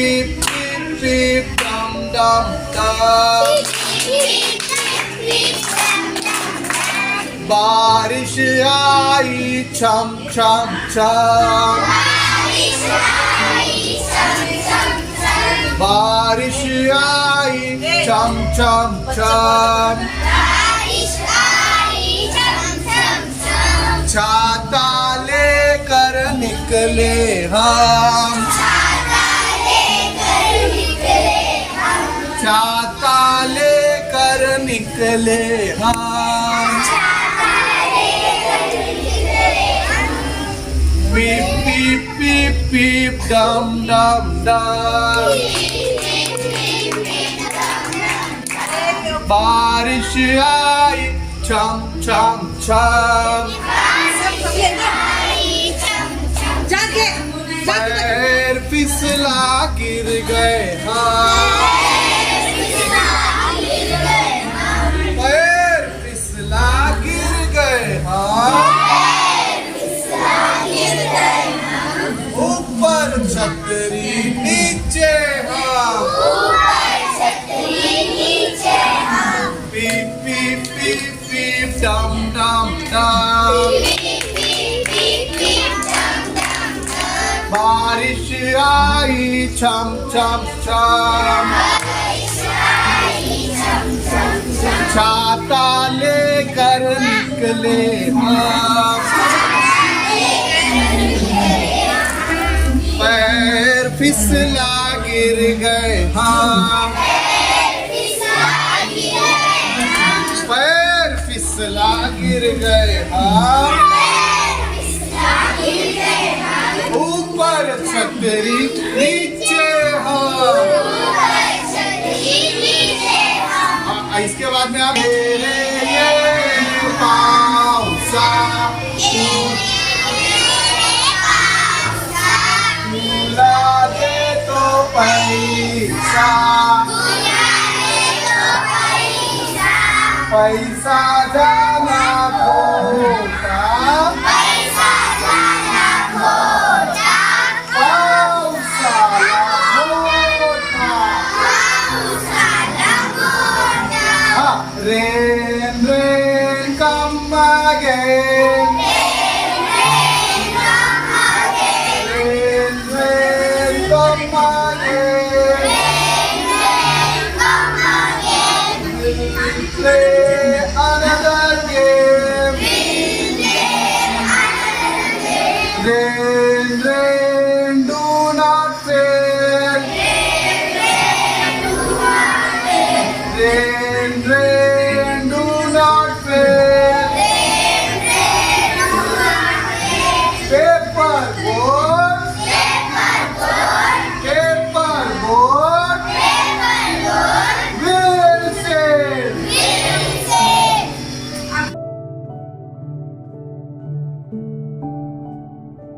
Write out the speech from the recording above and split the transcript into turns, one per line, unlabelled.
beep, beep, beep, dum, dum, dum. बारिश आई छम छम छम, बारिश आई छम छम छम, छाता लेकर निकले हम, छाता लेकर निकले हम, पीप पीप पीप पीप डम डम डम, बारिश आई छम छम छम, पैर फिसला गिर गए हाँ, पैर फिसला गिर गए हाँ, ऊपर छतरी नीचे हाँ, पीप पीप पीप पीप डम डम डम, बारिश आई छम छम छम, छाता लेकर निकले हम, पैर फिसला गिर गए हम, पैर फिसला गिर गए हम, ऊपर छतरी नीचे हम, इसके बाद में आप पाउसा तुला दे तो पैसा, पैसा जाना खोटा, rain, rain, come again. Rain, rain, come again. We'll play another game. Rain, rain.